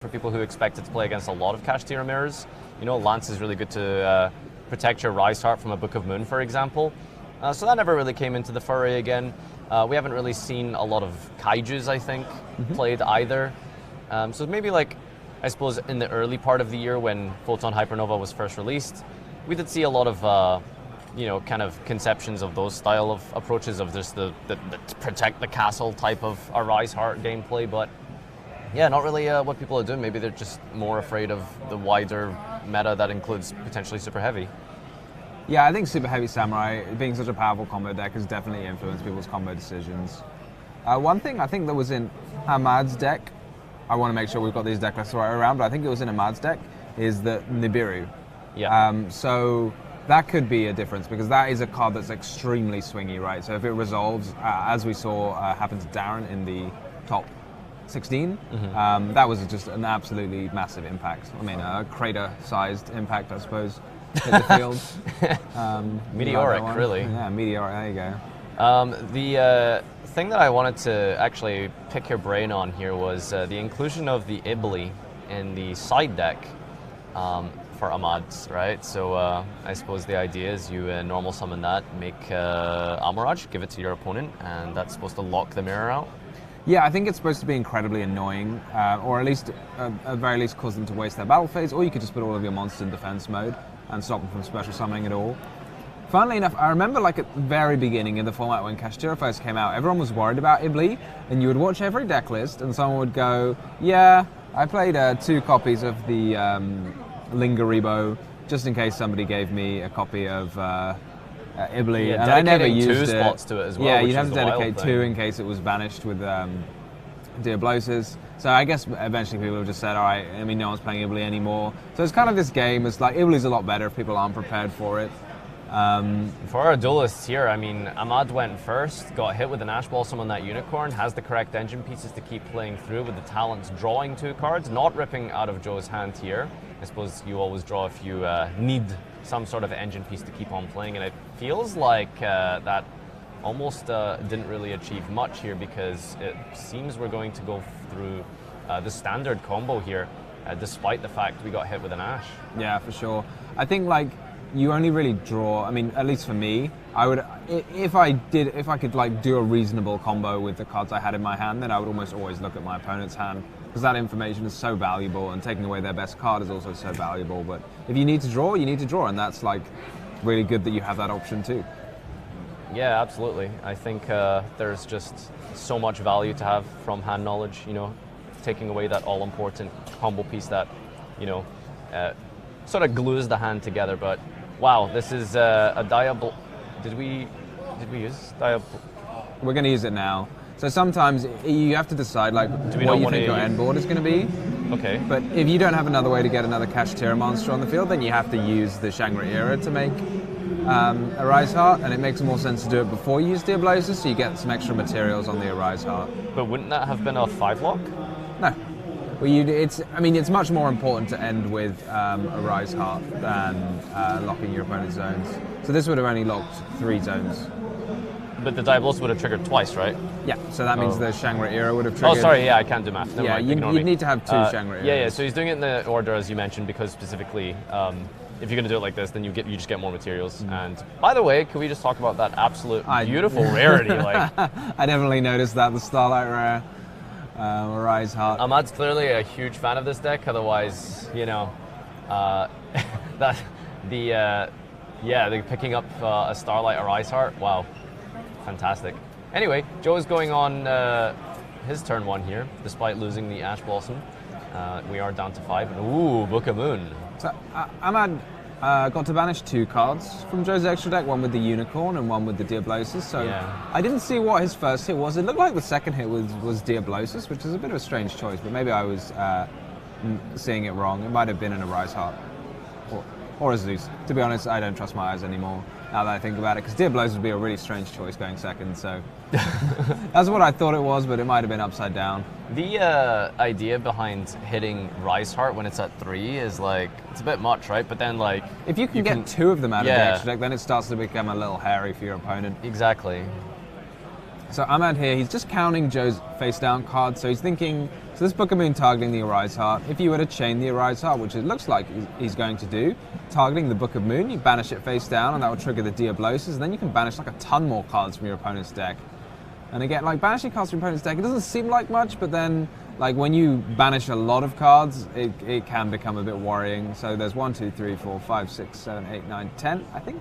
for people who expected to play against a lot of cash tier mirrors. Lance is really good to protect your Rise Heart from a Book of Moon, for example. So that never really came into the foray again. We haven't really seen a lot of Kaijus, I think, played either. So maybe I suppose in the early part of the year when Photon Hypernova was first released, we did see a lot of kind of conceptions of those style of approaches of just the protect the castle type of a Rise Heart gameplay, but yeah, not really what people are doing. Maybe they're just more afraid of the wider meta that includes potentially Super Heavy. Yeah, I think Super Heavy Samurai, being such a powerful combo deck, has definitely influenced people's combo decisions. One thing I think that was in Ahmad's deck, I want to make sure we've got these deck lists right around, but I think it was in Ahmad's deck, is the Nibiru. Yeah. So that could be a difference, because that is a card that's extremely swingy, right? So if it resolves, as we saw happen to Darren in the top 16, that was just an absolutely massive impact. I mean, a crater-sized impact, I suppose, hit the field. Meteoric, really. Yeah, meteoric, there you go. The thing that I wanted to actually pick your brain on here was the inclusion of the Ibli in the side deck for Ahmad's, right? So I suppose the idea is you normal summon that, make Amorage, give it to your opponent, and that's supposed to lock the mirror out. Yeah, I think it's supposed to be incredibly annoying, or at least, at very least, cause them to waste their battle phase, or you could just put all of your monsters in defense mode and stop them from special summoning at all. Funnily enough, I remember at the very beginning in the format when Kashtira first came out, everyone was worried about Ibli, and you would watch every deck list, and someone would go, yeah, I played 2 copies of the Lingaribo, just in case somebody gave me a copy of Ibli, yeah, and I never used 2 it. spots to it as well. Yeah, you'd have to dedicate 2 in case it was banished with Diablosis. So I guess eventually people have just said, all right, I mean, no one's playing Ibli anymore. So it's kind of this game. It's like Ibli's a lot better if people aren't prepared for it. For our duelists here, I mean, Ahmad went first, got hit with an Ash Blossom on that Unicorn, has the correct engine pieces to keep playing through with the talents drawing 2 cards, not ripping out of Joe's hand here. I suppose you always draw if you need some sort of engine piece to keep on playing, and it feels like that almost didn't really achieve much here, because it seems we're going to go through the standard combo here, despite the fact we got hit with an Ash. Yeah, for sure. I think you only really draw, I mean, at least for me, I would, if I could do a reasonable combo with the cards I had in my hand, then I would almost always look at my opponent's hand, because that information is so valuable, and taking away their best card is also so valuable. But if you need to draw, you need to draw, and that's really good that you have that option too. Yeah, absolutely. I think there's just so much value to have from hand knowledge, taking away that all-important combo piece that, sort of glues the hand together. But wow, this is a Diablo. Did we use Diablo? We're going to use it now. So sometimes you have to decide what you think your end board is going to be. Okay. But if you don't have another way to get another Kashtira monster on the field, then you have to use the Shangri-Ira to make a Rise Heart, and it makes more sense to do it before you use Diablosis, so you get some extra materials on the Rise Heart. But wouldn't that have been a 5-lock? No. Well, it's much more important to end with a Rise Heart than locking your opponent's zones. So this would have only locked 3 zones. But the Diablos would have triggered twice, right? Yeah, so that means the Shangri-Ira would have triggered. Oh, sorry, yeah, I can't do math. Never mind, you'd need to have 2 Shangri-Iras. Yeah, so he's doing it in the order as you mentioned, because specifically, if you're going to do it like this, then you just get more materials. And by the way, can we just talk about that absolute beautiful rarity? I definitely noticed that, the Starlight Rare. Rise Heart. Ahmad's clearly a huge fan of this deck. Otherwise, they're picking up a Starlight, a Rise Heart. Wow, fantastic. Anyway, Joe is going on his turn 1 here, despite losing the Ash Blossom. We are down to 5. Ooh, Book of Moon. So Ahmad got to banish 2 cards from Joe's extra deck, one with the Unicorn and one with the Diablosis. So yeah. I didn't see what his first hit was. It looked like the second hit was Diablosis, which is a bit of a strange choice, but maybe I was seeing it wrong. It might have been in a Rise Heart or a Zeus. To be honest, I don't trust my eyes anymore now that I think about it, because Diablosis would be a really strange choice going second. So that's what I thought it was, but it might have been upside down. The idea behind hitting Rise Heart when it's at 3 is it's a bit much, right? But then if you can get 2 of them out of the extra deck, then it starts to become a little hairy for your opponent. Exactly. So Ahmad here, he's just counting Joe's face down card. So he's thinking, so this Book of Moon targeting the Arise Heart. If you were to chain the Arise Heart, which it looks like he's going to do, targeting the Book of Moon, you banish it face down, and that will trigger the Diablosis, and then you can banish like a ton more cards from your opponent's deck. And again, like banishing cards from your opponent's deck, it doesn't seem like much, but then like when you banish a lot of cards, it can become a bit worrying. So there's 1, 2, 3, 4, 5, 6, 7, 8, 9, 10, I think.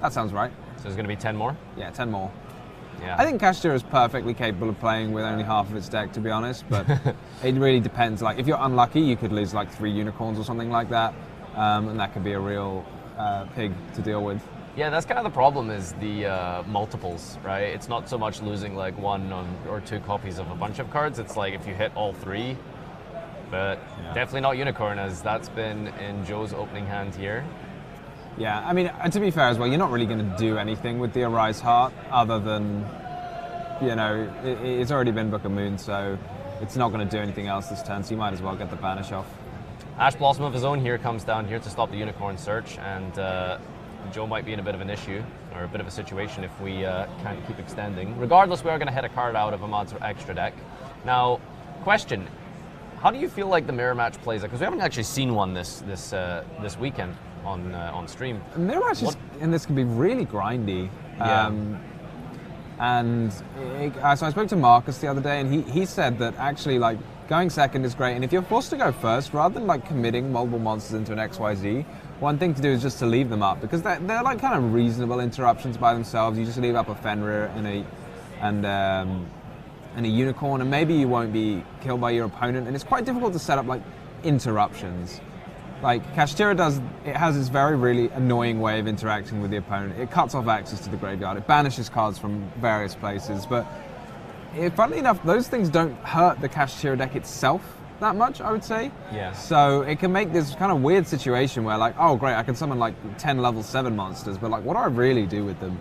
That sounds right. So there's going to be 10 more? Yeah, 10 more. Yeah. I think Kashtira is perfectly capable of playing with only half of its deck, to be honest, but it really depends. Like, if you're unlucky, you could lose like 3 unicorns or something like that, and that could be a real pig to deal with. Yeah, that's kind of the problem, is the multiples, right? It's not so much losing like 1 or 2 copies of a bunch of cards. It's like if you hit all 3, but definitely not unicorn, as that's been in Joe's opening hand here. Yeah, I mean, to be fair as well, you're not really going to do anything with the Arise Heart other than, you know, it's already been Book of Moon, so it's not going to do anything else this turn, so you might as well get the banish off. Ash Blossom of his own here comes down here to stop the unicorn search, and Joe might be in a bit of an issue, or a bit of a situation if we can't keep extending. Regardless, we are going to hit a card out of Ahmad's extra deck. Now, question, how do you feel like the mirror match plays out? Because we haven't actually seen one this weekend on stream. Mirror matches in this can be really grindy. Yeah. So I spoke to Marcus the other day, and he said that actually, like, going second is great, and if you're forced to go first, rather than like committing multiple monsters into an XYZ, one thing to do is just to leave them up, because they're like kind of reasonable interruptions by themselves. You just leave up a Fenrir and a unicorn, and maybe you won't be killed by your opponent, and it's quite difficult to set up like interruptions. Like Kashtira has this very really annoying way of interacting with the opponent. It cuts off access to the graveyard, it banishes cards from various places, but funnily enough, those things don't hurt the Kashtira deck itself that much, I would say. Yeah. So it can make this kind of weird situation where, like, oh great, I can summon like 10 level 7 monsters, but like, what do I really do with them?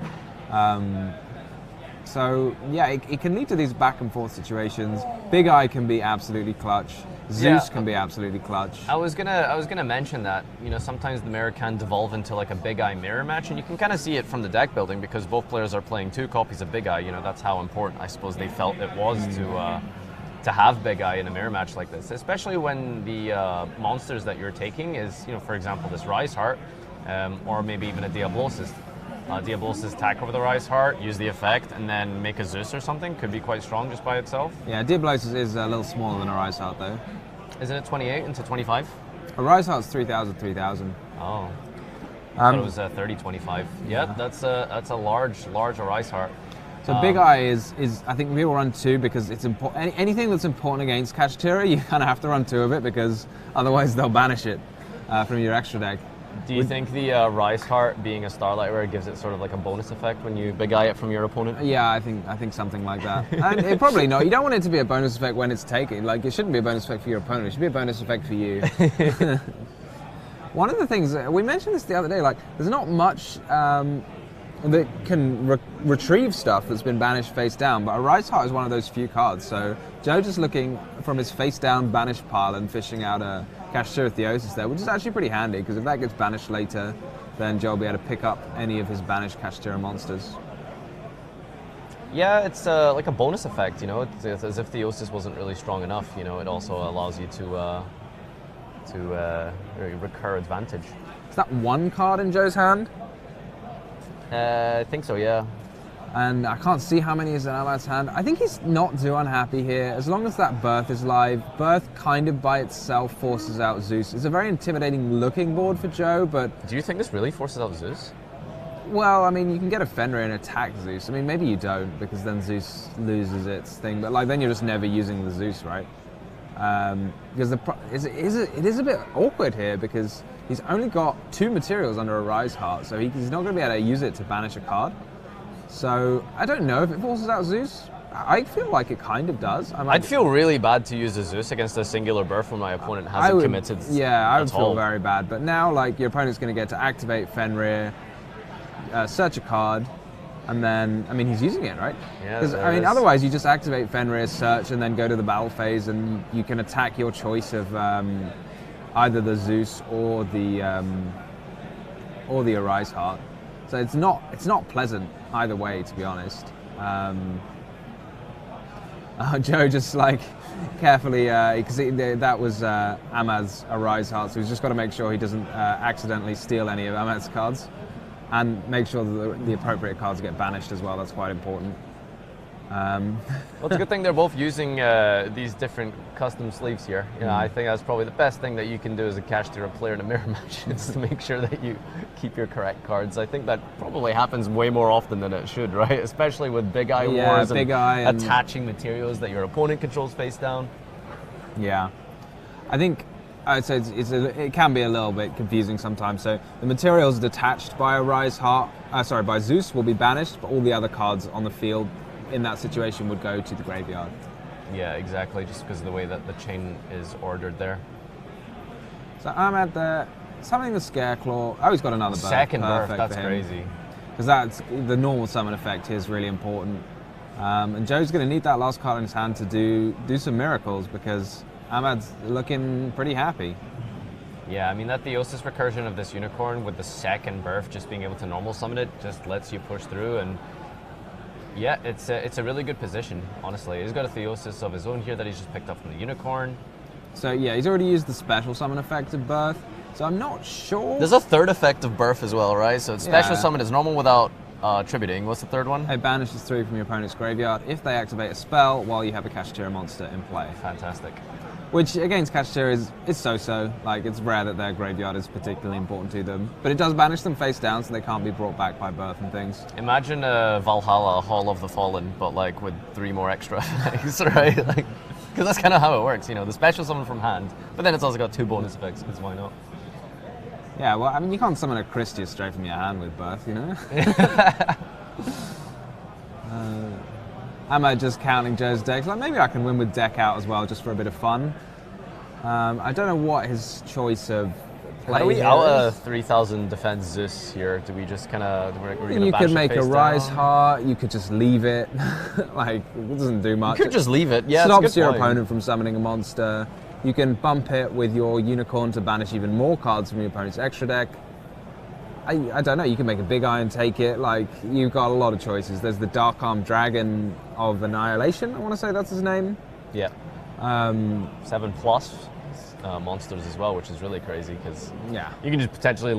So yeah, it can lead to these back and forth situations. Big Eye can be absolutely clutch. Zeus can be absolutely clutch. I was gonna mention that, you know, sometimes the mirror can devolve into like a Big Eye mirror match, and you can kind of see it from the deck building because both players are playing 2 copies of Big Eye. You know, that's how important I suppose they felt it was to have Big Eye in a mirror match like this, especially when the monsters that you're taking is, you know, for example, this Rise Heart, or maybe even a Diablosis. Diablosis attack over the Rise Heart, use the effect, and then make a Zeus or something. Could be quite strong just by itself. Yeah, Diablosis is a little smaller than a Rise Heart though. Isn't it 28 into 25? A Rise Heart's 3,000, 3,000. Oh. I thought it was 30, 25. Yep, that's a large Rise Heart. So Big Eye is I think people run 2 because it's important. Anything that's important against Kashtira, you kind of have to run 2 of it because otherwise they'll banish it from your extra deck. Do you think the Rise Heart being a Starlight Rare gives it sort of like a bonus effect when you Big Eye it from your opponent? Yeah, I think something like that. And it probably not. You don't want it to be a bonus effect when it's taken. Like, it shouldn't be a bonus effect for your opponent. It should be a bonus effect for you. One of the things, we mentioned this the other day, like, there's not much that can retrieve stuff that's been banished face down, but a Rise Heart is one of those few cards. So Joe just looking from his face down banished pile and fishing out a Kashtira Theosis there, which is actually pretty handy, because if that gets banished later, then Joe will be able to pick up any of his banished Kashtira monsters. Yeah, it's like a bonus effect, you know. It's as if Theosis wasn't really strong enough, you know. It also allows you to recur advantage. Is that 1 card in Joe's hand? I think so, yeah. And I can't see how many is in Ahmad's hand. I think he's not too unhappy here. As long as that Birth is live, Birth kind of by itself forces out Zeus. It's a very intimidating looking board for Joe, but... Do you think this really forces out Zeus? Well, I mean, you can get a Fenrir and attack Zeus. I mean, maybe you don't, because then Zeus loses its thing, but like then you're just never using the Zeus, right? Because it is a bit awkward here, because he's only got 2 materials under a Rise Heart, so he's not going to be able to use it to banish a card. So I don't know if it forces out Zeus. I feel like it kind of does. I'd feel really bad to use a Zeus against a singular Birth when my opponent hasn't committed. Yeah, I would feel very bad. But now, like, your opponent's going to get to activate Fenrir, search a card, and then, I mean, he's using it, right? Yeah. Because, I mean, otherwise you just activate Fenrir, search, and then go to the battle phase, and you can attack your choice of either the Zeus or the Arise Heart. So it's not pleasant either way, to be honest. Joe just like carefully, because that was Ahmad's Arise Heart, so he's just got to make sure he doesn't accidentally steal any of Ahmad's cards, and make sure that the appropriate cards get banished as well. That's quite important. Well, it's a good thing they're both using these different custom sleeves here. You know, I think that's probably the best thing that you can do as a cash tier player in a mirror match is to make sure that you keep your correct cards. I think that probably happens way more often than it should, right? Especially with big eye wars and attaching materials that your opponent controls face down. Yeah, I think I'd say it can be a little bit confusing sometimes. So the materials detached by Arise Heart, by Zeus will be banished, but all the other cards on the field in that situation would go to the graveyard. Yeah, exactly, just because of the way that the chain is ordered there. So I'm at the something the Scareclaw. Oh, he's got another birth. Second birth, that's crazy. Because that's the normal summon effect here is really important. And Joe's going to need that last card in his hand to do some miracles, because Ahmad's looking pretty happy. Yeah, I mean, that Theosis recursion of this Unicorn with the second birth, just being able to normal summon it, just lets you push through. And yeah, it's a really good position, honestly. He's got a Theosis of his own here that he's just picked up from the Unicorn. So yeah, he's already used the special summon effect of Birth, so I'm not sure. There's a third effect of Birth as well, right? So it's special summon is normal without tributing. What's the third one? It banishes 3 from your opponent's graveyard if they activate a spell while you have a Kashtira monster in play. Fantastic. Which against Kashtira is so-so. Like, it's rare that their graveyard is particularly important to them. But it does banish them face down, so they can't be brought back by Birth and things. Imagine Valhalla, Hall of the Fallen, but like with 3 more extra effects, right? Like, because that's kind of how it works, you know, the special summon from hand, but then it's also got 2 bonus effects, because why not? Yeah, well, I mean, you can't summon a Christia straight from your hand with Birth, you know? Am I just counting Joe's decks? Like, maybe I can win with deck out as well, just for a bit of fun. I don't know what his choice of play is. How do we out a 3,000 defense Zeus here? Do we just kind of... You could make a Rise Heart, you could just leave it. Like, it doesn't do much. You could just leave it, yeah. Stops your opponent from summoning a monster. You can bump it with your Unicorn to banish even more cards from your opponent's extra deck. I don't know, you can make a Big Eye and take it. Like, you've got a lot of choices. There's the Dark Arm Dragon of Annihilation, I want to say that's his name. Yeah. 7+ monsters as well, which is really crazy, because you can just potentially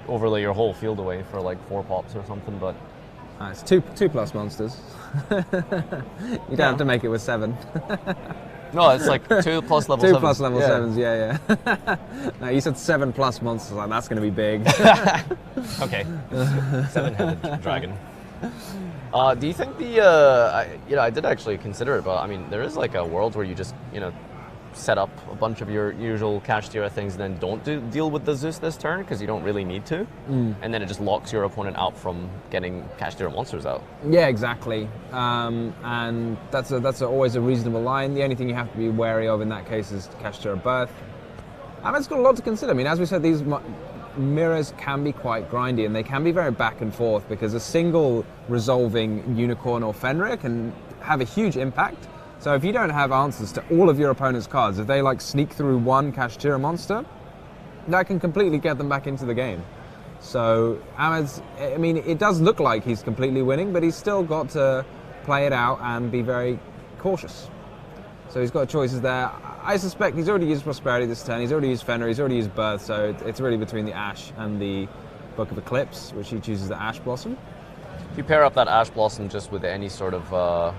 overlay your whole field away for like 4 pops or something, but... it's 2+ monsters. You don't have to make it with 7. No, it's like 2+ level 7s. 2+ level 7s, yeah. No, you said 7+ monsters, like that's going to be big. Okay, 7-headed dragon. Do you think I did actually consider it, but I mean, there is like a world where you just, set up a bunch of your usual Kashtira things and then don't deal with the Zeus this turn, because you don't really need to. And then it just locks your opponent out from getting Kashtira monsters out. Yeah, exactly. And that's always a reasonable line. The only thing you have to be wary of in that case is Kashtira Birth. And it's got a lot to consider. I mean, as we said, these mirrors can be quite grindy, and they can be very back and forth, because a single resolving Unicorn or Fenrir can have a huge impact. So if you don't have answers to all of your opponent's cards, if they like sneak through one Kashtira monster, that can completely get them back into the game. So it does look like he's completely winning, but he's still got to play it out and be very cautious. So he's got choices there. I suspect he's already used Prosperity this turn, he's already used Fenrir, he's already used Birth, so it's really between the Ash and the Book of Eclipse, which he chooses the Ash Blossom. If you pair up that Ash Blossom just with any sort of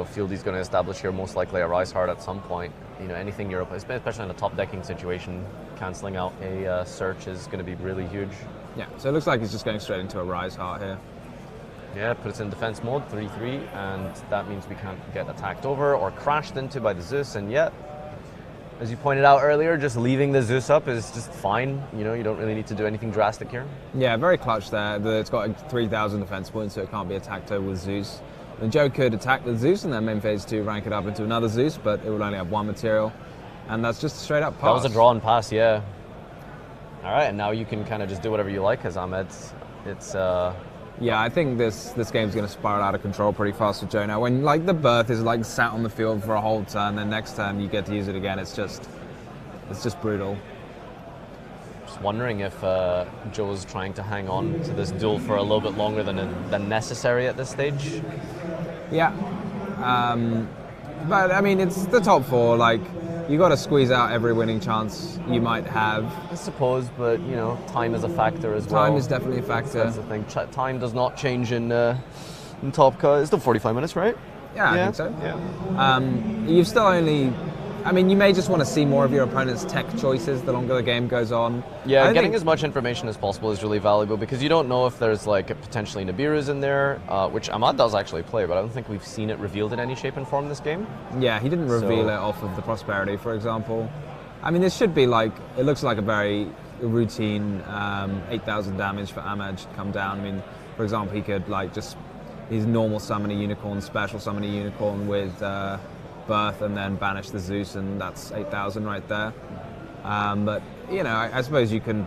field he's going to establish here, most likely a Rise Heart at some point. Anything Europe, especially in a top decking situation, cancelling out a search is going to be really huge. Yeah, so it looks like he's just going straight into a Rise Heart here. Yeah, puts in defense mode, 3/3, and that means we can't get attacked over or crashed into by the Zeus, and yet, as you pointed out earlier, just leaving the Zeus up is just fine. You don't really need to do anything drastic here. Yeah, very clutch there. It's got 3,000 defense points, so it can't be attacked over with Zeus. And Joe could attack the Zeus and then main phase 2 rank it up into another Zeus, but it would only have 1 material. And that's just a straight up pass. That was a draw and pass, yeah. All right, and now you can kind of just do whatever you like, as Ahmed. Yeah, I think this game's going to spiral out of control pretty fast with Joe now. When the Birth is sat on the field for a whole turn, then next turn you get to use it again, it's just brutal. Just wondering if Joe's trying to hang on to this duel for a little bit longer than necessary at this stage. Yeah. But I mean, it's the top four. Like, you got to squeeze out every winning chance you might have. I suppose, but you know, time is a factor as well. Time is definitely a factor. That's the thing. Time does not change in Top Cut. It's still 45 minutes, right? Yeah, I think so. Yeah. You've still only... I mean, you may just want to see more of your opponent's tech choices the longer the game goes on. Yeah, getting as much information as possible is really valuable because you don't know if there's like potentially Nibiru's in there, which Ahmad does actually play, but I don't think we've seen it revealed in any shape and form this game. Yeah, he didn't reveal it off of the Prosperity, for example. I mean, this should be like, it looks like a very routine 8,000 damage for Ahmad should come down. I mean, for example, he could like just his normal summon a unicorn, special summon a unicorn with Birth and then banish the Zeus, and that's 8,000 right there. But, you know, I suppose you can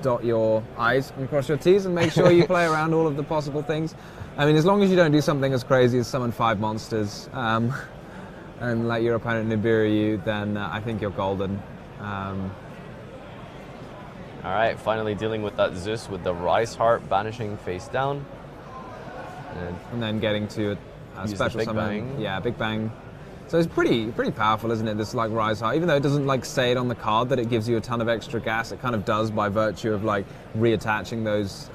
dot your I's and cross your T's and make sure you play around all of the possible things. I mean, as long as you don't do something as crazy as summon 5 monsters and let your opponent Nibiru you, then I think you're golden. All right, finally dealing with that Zeus with the Rise Heart banishing face down. And then getting to a special Big summon. Bang. Yeah, Big Bang. So it's pretty powerful, isn't it, this like Rise Heart? Even though it doesn't like say it on the card that it gives you a ton of extra gas, it kind of does by virtue of like reattaching those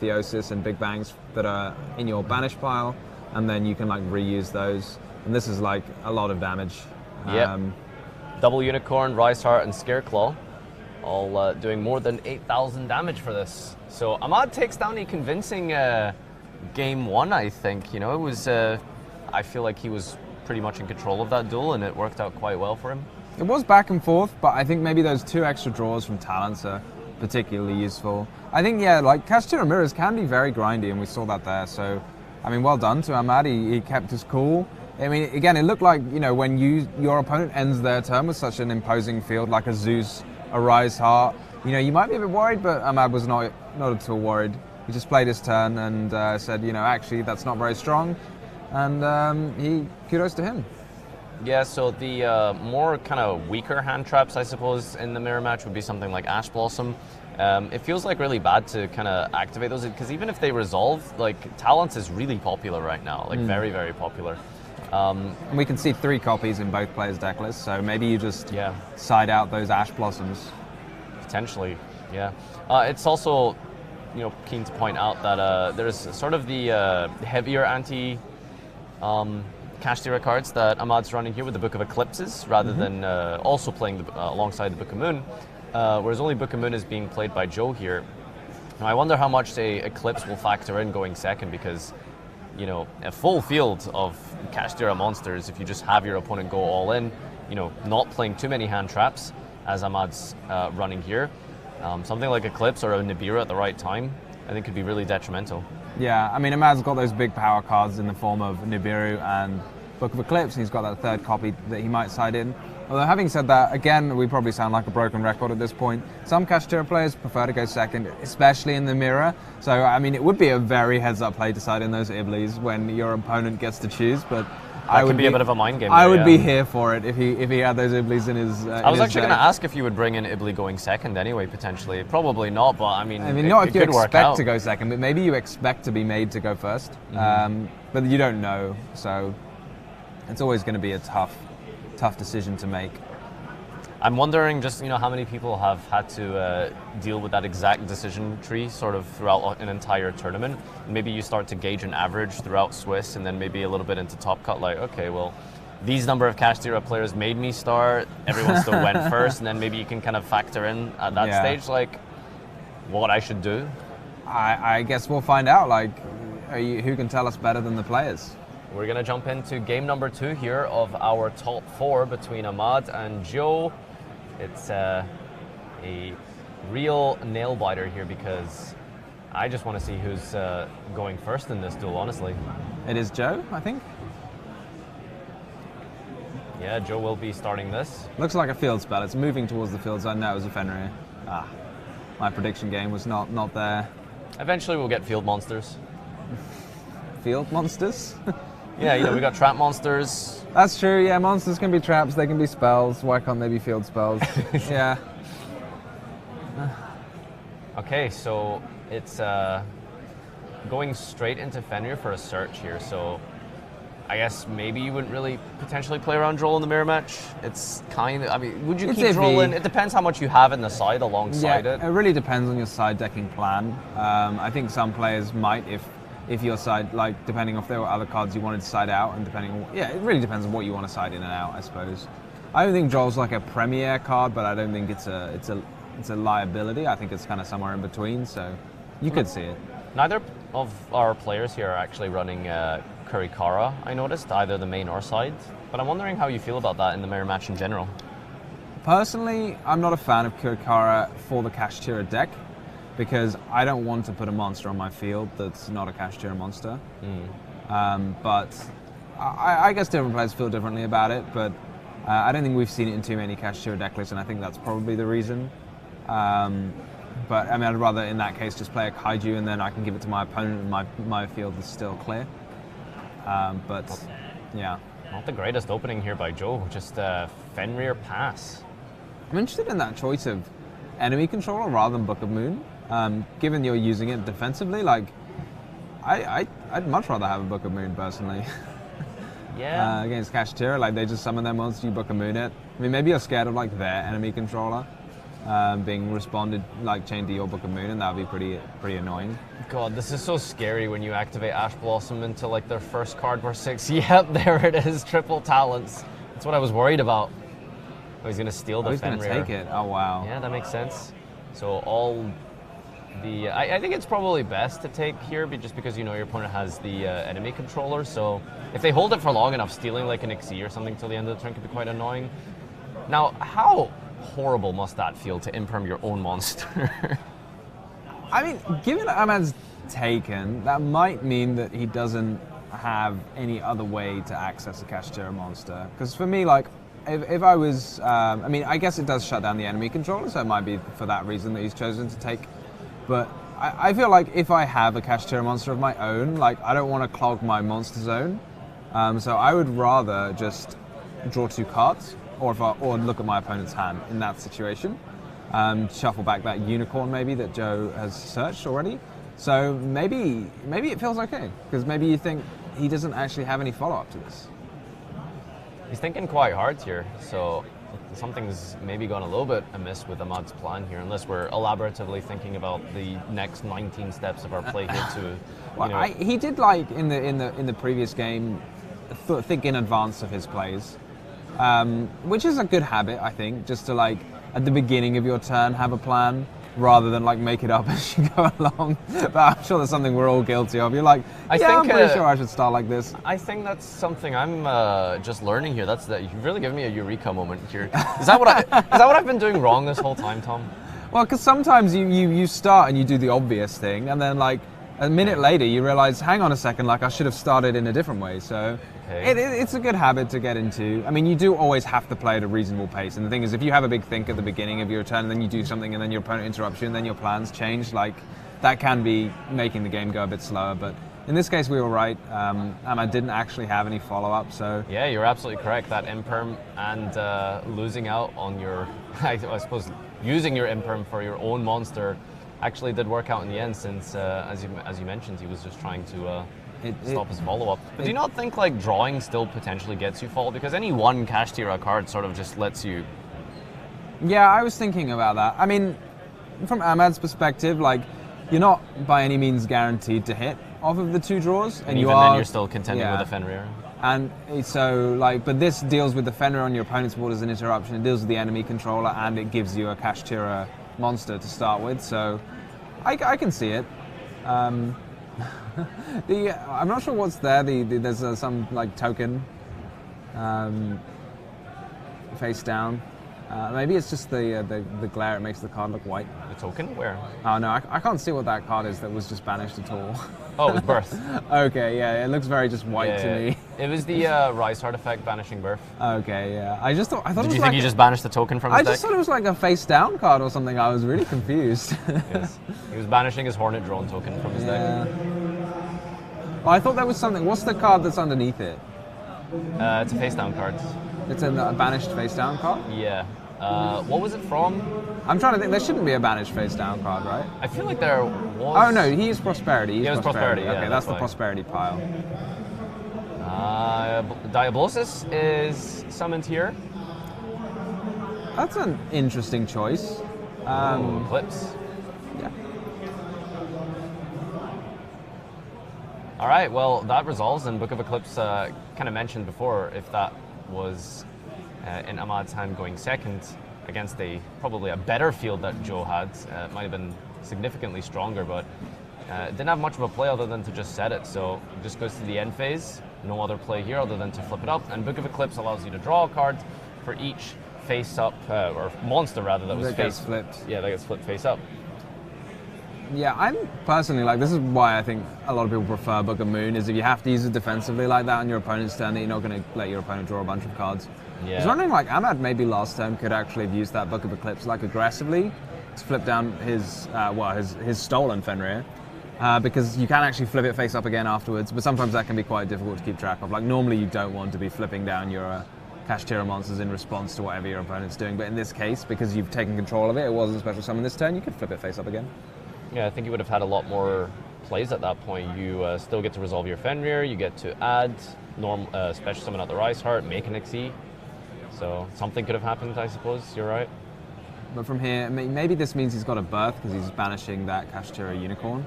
Theosis and Big Bangs that are in your banish pile, and then you can like reuse those. And this is like a lot of damage. Yep. Double Unicorn, Rise Heart, and Scareclaw, all doing more than 8,000 damage for this. So Ahmad takes down a convincing game one, I think. You know, it was. I feel like he was pretty much in control of that duel, and it worked out quite well for him. It was back and forth, but I think maybe those 2 extra draws from talents are particularly useful. I think, yeah, like Kashtira Mirrors can be very grindy, and we saw that there. So, I mean, well done to Ahmad. He kept his cool. I mean, again, it looked like, you know, when your opponent ends their turn with such an imposing field, like a Zeus, a Rise Heart, you know, you might be a bit worried, but Ahmad was not at all worried. He just played his turn and said, you know, actually, that's not very strong. And kudos to him. Yeah, so the more kind of weaker hand traps, I suppose, in the mirror match would be something like Ash Blossom. It feels like really bad to kind of activate those, because even if they resolve, like Talents is really popular right now, like very, very popular. And we can see 3 copies in both players' deck lists, so maybe you just side out those Ash Blossoms. Potentially, yeah. It's also, you know, keen to point out that there's sort of the heavier anti Kashtira cards that Ahmad's running here with the Book of Eclipses, rather than also playing alongside the Book of Moon, whereas only Book of Moon is being played by Joe here. Now, I wonder how much, say, Eclipse will factor in going second, because, you know, a full field of Kashtira monsters, if you just have your opponent go all in, you know, not playing too many hand traps, as Ahmad's running here, something like Eclipse or a Nibiru at the right time, I think could be really detrimental. Yeah, I mean, Ahmad's got those big power cards in the form of Nibiru and Book of Eclipse, and he's got that 3rd copy that he might side in. Although, having said that, again, we probably sound like a broken record at this point. Some Kashtira players prefer to go second, especially in the mirror. So, I mean, it would be a very heads-up play to side in those Iblis when your opponent gets to choose, but that could be a bit of a mind game. I would be here for it if he had those Iblis in his I was actually going to ask if you would bring in Ibli going second anyway, potentially. Probably not, but I mean, not if you could expect to go second, but maybe you expect to be made to go first. But you don't know, so it's always going to be a tough decision to make. I'm wondering just, you know, how many people have had to deal with that exact decision tree sort of throughout an entire tournament. Maybe you start to gauge an average throughout Swiss, and then maybe a little bit into Top Cut, like, okay, well, these number of Kashtira players made me start, everyone still went first, and then maybe you can kind of factor in at that stage, like, what I should do. I guess we'll find out, like, who can tell us better than the players? We're going to jump into game number 2 here of our top 4 between Ahmad and Joe. It's a real nail biter here, because I just want to see who's going first in this duel, honestly. It is Joe, I think. Yeah, Joe will be starting this. Looks like a field spell. It's moving towards the field zone. No, it was a Fenrir. My prediction game was not there. Eventually we'll get field monsters. Field monsters? Yeah, you know, we got trap monsters. That's true, yeah, monsters can be traps, they can be spells. Why can't they be field spells? Yeah. Okay, so it's going straight into Fenrir for a search here. So I guess maybe you wouldn't really potentially play around Droll in the mirror match. It's kind of, I mean, would you It's keep Droll iffy. in? It depends how much you have in the side alongside Yeah, it. it really depends on your side decking plan. I think some players might, if your side, like depending if there were other cards you wanted to side out, and depending on, yeah, it really depends on what you want to side in and out, I suppose. I don't think Droll's like a premier card, but I don't think it's a liability. I think it's kind of somewhere in between, so you could see it. Neither of our players here are actually running Kurikara, I noticed, either the main or side. But I'm wondering how you feel about that in the mirror match in general. Personally, I'm not a fan of Kurikara for the Kashtira deck because I don't want to put a monster on my field that's not a Kashtira monster. But I guess different players feel differently about it, but I don't think we've seen it in too many Kashtira deck lists, and I think that's probably the reason. But I mean, I'd rather in that case just play a Kaiju and then I can give it to my opponent and my field is still clear. But yeah. Not the greatest opening here by Joe, just Fenrir pass. I'm interested in that choice of enemy controller rather than Book of Moon. Given you're using it defensively, like I'd much rather have a Book of Moon personally. Yeah. Against Kashtira, like they just summon their monster, you Book of Moon it. I mean, maybe you're scared of like their enemy controller being responded like chained to your Book of Moon, and that would be pretty annoying. God, this is so scary when you activate Ash Blossom into like their first card for 6. Yep, there it is, triple talents. That's what I was worried about. Oh, he's gonna steal the he's Fenrir. Gonna take it. Oh wow. Yeah, that makes sense. So all the I think it's probably best to take here, just because you know your opponent has the enemy controller. So if they hold it for long enough, stealing like an Xyz or something till the end of the turn could be quite annoying. Now, how horrible must that feel to imperm your own monster? I mean, given Ahmad's taken, that might mean that he doesn't have any other way to access a Kashtira monster. Because for me, like, if I was, I mean, I guess it does shut down the enemy controller, so it might be for that reason that he's chosen to take. But I feel like if I have a Kashtira monster of my own, like, I don't want to clog my monster zone. So I would rather just draw 2 cards, or look at my opponent's hand in that situation. Shuffle back that unicorn maybe that Joe has searched already. So maybe it feels okay, because maybe you think he doesn't actually have any follow-up to this. He's thinking quite hard here, so something's maybe gone a little bit amiss with Ahmad's plan here, unless we're elaboratively thinking about the next 19 steps of our play here to. Well, he did like in the previous game think in advance of his plays, which is a good habit, I think, just to like at the beginning of your turn have a plan rather than like make it up as you go along. But I'm sure that's something we're all guilty of. You're like, I'm pretty sure I should start like this. I think that's something I'm just learning here. You've really given me a eureka moment here. Is that what I've been doing wrong this whole time, Tom? Well, because sometimes you start and you do the obvious thing, and then like a minute later you realize, hang on a second, like I should have started in a different way. So it's a good habit to get into. I mean, you do always have to play at a reasonable pace. And the thing is, if you have a big think at the beginning of your turn, and then you do something, and then your opponent interrupts you, and then your plans change, like that can be making the game go a bit slower. But in this case, we were right. Ahmad didn't actually have any follow-up, so... Yeah, you're absolutely correct. That imperm and losing out on your... I suppose using your imperm for your own monster actually did work out in the end, since, as you mentioned, he was just trying to stop his follow-up. But do you not think like drawing still potentially gets you fall? Because any one Kashtira card sort of just lets you... Yeah, I was thinking about that. I mean, from Ahmad's perspective, like, you're not by any means guaranteed to hit off of the 2 draws. And even then you're still contending with a Fenrir. And so, like, but this deals with the Fenrir on your opponent's board as an interruption. It deals with the enemy controller, and it gives you a Kashtira monster to start with. So, I can see it. I'm not sure what's there. There's some like token face down. Maybe it's just the glare. It makes the card look white. The token? Where? Oh no, I can't see what that card is that was just banished at all. Oh, it was Birth. Okay, yeah, it looks very just white to me. It was the Rise Heart effect banishing Birth. Okay, yeah. I thought Did it was you think like he just banished the token from his deck? I just thought it was like a face down card or something. I was really confused. Yes. He was banishing his Hornet Drone token from his deck. Oh, I thought there was something. What's the card that's underneath it? It's a face down card. It's a banished face down card? Yeah. What was it from? I'm trying to think. There shouldn't be a banished face down card, right? I feel like there was. Oh no, he is prosperity. He's Yeah, it was prosperity, yeah, Okay, that's that's the why. prosperity pile. Diablosis is summoned here. That's an interesting choice. Eclipse. Yeah. All right, well, that resolves, and Book of Eclipse kind of mentioned before, if that was in Ahmad's hand going second against probably a better field that Joe had, it might have been significantly stronger, but it didn't have much of a play other than to just set it, so it just goes to the end phase. No other play here other than to flip it up, and Book of Eclipse allows you to draw a card for each face-up, or monster rather, that was That gets flipped. Yeah, that gets flipped face-up. Yeah, I'm personally this is why I think a lot of people prefer Book of Moon, is if you have to use it defensively like that on your opponent's turn, that you're not going to let your opponent draw a bunch of cards. Yeah. I was wondering, Ahmad maybe last turn could actually have used that Book of Eclipse aggressively to flip down his stolen Fenrir, because you can actually flip it face up again afterwards, but sometimes that can be quite difficult to keep track of. Normally you don't want to be flipping down your Kashtira monsters in response to whatever your opponent's doing, but in this case, because you've taken control of it, it wasn't a special summon this turn, you could flip it face up again. Yeah, I think you would have had a lot more plays at that point. You still get to resolve your Fenrir, you get to add special summon out the Rise Heart, make an Xyz. So something could have happened, I suppose. You're right. But from here, maybe this means he's got a birth because he's banishing that Kashtira Unicorn.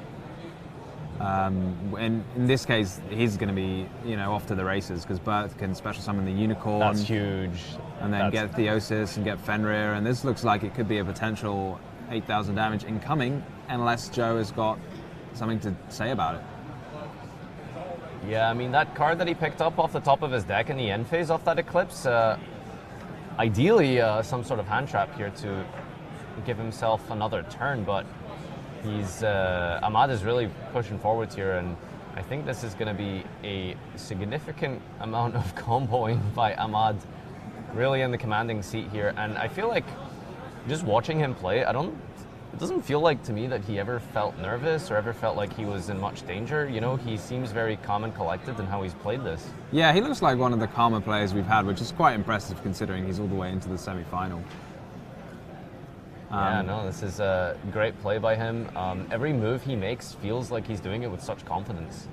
In this case, he's going to be off to the races because birth can special summon the Unicorn. That's huge. And then get Theosis and get Fenrir, and this looks like it could be a potential 8,000 damage incoming, unless Joe has got something to say about it. Yeah, I mean, that card that he picked up off the top of his deck in the end phase off that Eclipse, ideally some sort of hand trap here to give himself another turn, but Ahmad is really pushing forwards here, and I think this is going to be a significant amount of comboing by Ahmad, really in the commanding seat here, and I feel like just watching him play, it doesn't feel like to me that he ever felt nervous or ever felt like he was in much danger. He seems very calm and collected in how he's played this. Yeah, he looks like one of the calmer players we've had, which is quite impressive considering he's all the way into the semi-final. Yeah, no, this is a great play by him. Every move he makes feels like he's doing it with such confidence.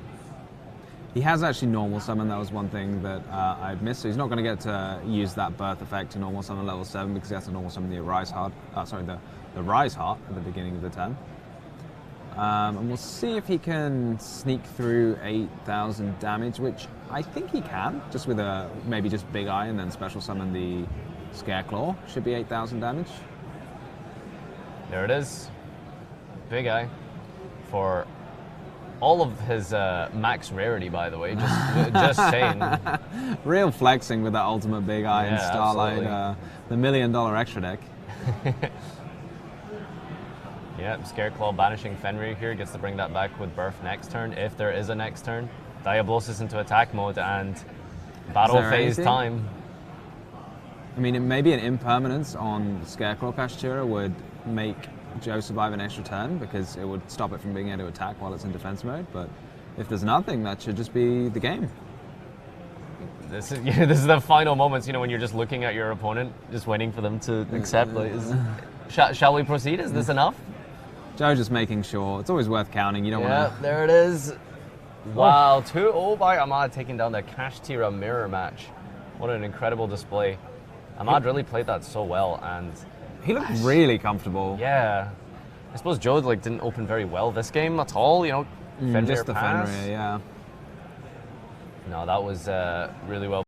He has actually normal summon. That was one thing that I'd missed. So he's not going to get to use that birth effect to normal summon level 7 because he has to normal summon the Rise Heart. The Rise Heart at the beginning of the turn. And we'll see if he can sneak through 8,000 damage, which I think he can, just with maybe just Big Eye and then special summon the Scareclaw. Should be 8,000 damage. There it is. Big Eye for all of his max rarity, by the way. Just saying. Real flexing with that ultimate Big Eye and Starlight, the $1 million extra deck. Yeah, Scareclaw banishing Fenrir here, gets to bring that back with Birth next turn, if there is a next turn. Diablosis into attack mode and battle phase time. I mean, maybe an impermanence on Scareclaw Kashtira would make Joe survive an extra turn because it would stop it from being able to attack while it's in defense mode, but if there's nothing, that should just be the game. This is the final moments, when you're just looking at your opponent, just waiting for them to accept. Shall we proceed? Is this enough? Joe just making sure. It's always worth counting. You don't want to... Yeah, there it is. Wow, 2-0 by Ahmad taking down the Kashtira mirror match. What an incredible display. Ahmad really played that so well, and he looked really comfortable. Yeah. I suppose Joe didn't open very well this game at all, Fenrir just the pass. Fenrir, yeah. No, that was really well